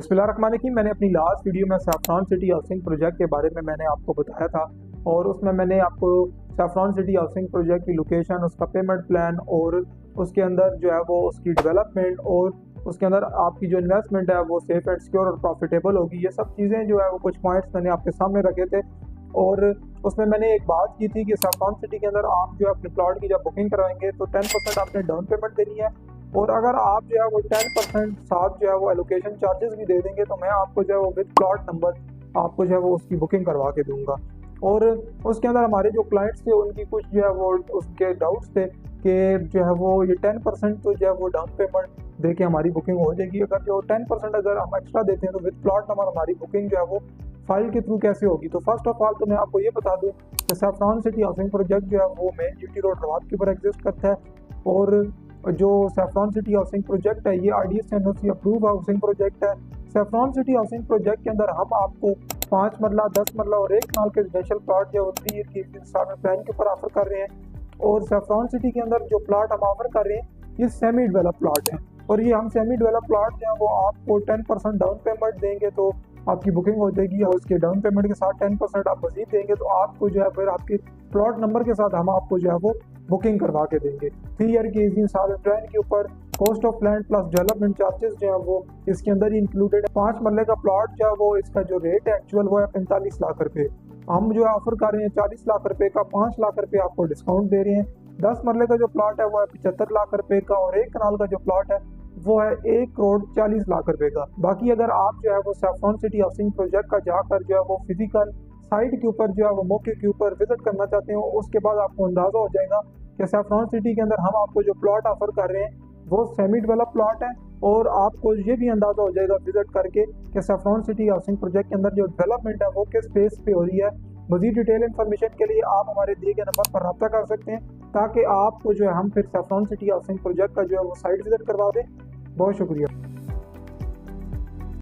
बिस्मिल्लाहिर्रहमानिर्रहीम। मैंने अपनी लास्ट वीडियो में सैफरॉन सिटी हाउसिंग प्रोजेक्ट के बारे में मैंने आपको बताया था और उसमें मैंने आपको सैफरॉन सिटी हाउसिंग प्रोजेक्ट की लोकेशन, उसका पेमेंट प्लान और उसके अंदर जो है वो उसकी डेवलपमेंट और उसके अंदर आपकी जो इन्वेस्टमेंट है वो सेफ एंड सिक्योर और प्रॉफिटेबल होगी, ये सब चीज़ें जो है वो कुछ पॉइंट्स मैंने आपके सामने रखे थे। और उसमें मैंने एक बात की थी कि सैफरॉन सिटी के अंदर आप जो है अपने प्लॉट की जब बुकिंग कराएंगे तो 10% आपने डाउन पेमेंट देनी है और अगर आप जो है वो 10% साथ जो है वो एलोकेशन चार्जेस भी दे देंगे तो मैं आपको जो है वो विद प्लॉट नंबर आपको जो है वो उसकी बुकिंग करवा के दूंगा। और उसके अंदर हमारे जो क्लाइंट्स थे उनकी कुछ जो है वो उसके डाउट्स थे कि जो है वो ये 10% तो जो है वो डाउन पेमेंट दे के हमारी बुकिंग हो जाएगी, अगर जो 10% अगर हम एक्स्ट्रा देते हैं तो विद प्लॉट नंबर हमारी बुकिंग जो है वो फाइल के थ्रू कैसे होगी। तो फर्स्ट ऑफ ऑल तो मैं आपको ये बता दूं कि सैफरॉन सिटी हाउसिंग प्रोजेक्ट जो है वो मेन जीटी रोड रवात के ऊपर एग्जिस्ट करता है और जो सैफरॉन सिटी हाउसिंग प्रोजेक्ट है ये RDS NOC approve housing project है। सैफरॉन सिटी हाउसिंग प्रोजेक्ट के अंदर हम आपको 5 मरला, 10 मरला और 1 कनाल के रेजिडेंशियल प्लॉट जो 3 ईयर की इंस्टॉलमेंट प्लान के ऊपर ऑफर कर रहे हैं और सैफरॉन सिटी के अंदर जो प्लॉट हम ऑफर कर रहे हैं ये सेमी डेवलप प्लॉट है और ये हम सेमी डेवलप प्लॉट जो है वो आपको 10% डाउन पेमेंट देंगे तो आपकी बुकिंग हो जाएगी और उसके डाउन पेमेंट के साथ 10% आप मजीद देंगे तो आपको जो है फिर आपके प्लॉट नंबर के साथ हम आपको जो है वो बुकिंग करवा के देंगे। 3 ईयर की इंस्टॉलमेंट प्लान के ऊपर cost of land plus development charges जो है वो इसके अंदर ही इंक्लूडेड है। 5 मरले का प्लॉट जो है वो इसका जो रेट है एक्चुअल वो है 45 लाख रुपए, हम जो है ऑफर कर रहे हैं 40 लाख रुपए का, 5 लाख रुपए आपको डिस्काउंट दे रहे हैं। 10 मरले का जो प्लॉट है वो है 75 लाख रुपए का और 1 कनाल का जो प्लॉट है वो है 1 करोड़ 40 लाख रुपए का। बाकी अगर आप जो है वो सैफरॉन सिटी हाउसिंग प्रोजेक्ट का जाकर जो है वो फिजिकल साइट के ऊपर जो है वो मौके के ऊपर विजिट करना चाहते हो उसके बाद आपको अंदाजा हो जाएगा कि सैफरॉन सिटी के अंदर हम आपको जो प्लॉट ऑफर कर रहे हैं वो सेमी डेवलप प्लॉट है और आपको ये भी अंदाजा हो जाएगा विजिट करके कि सैफरॉन सिटी हाउसिंग प्रोजेक्ट के अंदर जो डेवलपमेंट है वो किस फेस पे हो रही है। मजीद डिटेल इन्फॉर्मेशन के लिए आप हमारे दिए गए नंबर पर रब्ता कर सकते हैं ताकि आपको जो है हम फिर सैफरॉन सिटी हाउसिंग प्रोजेक्ट का जो है वो साइट विजिट करवा दें। बहुत शुक्रिया।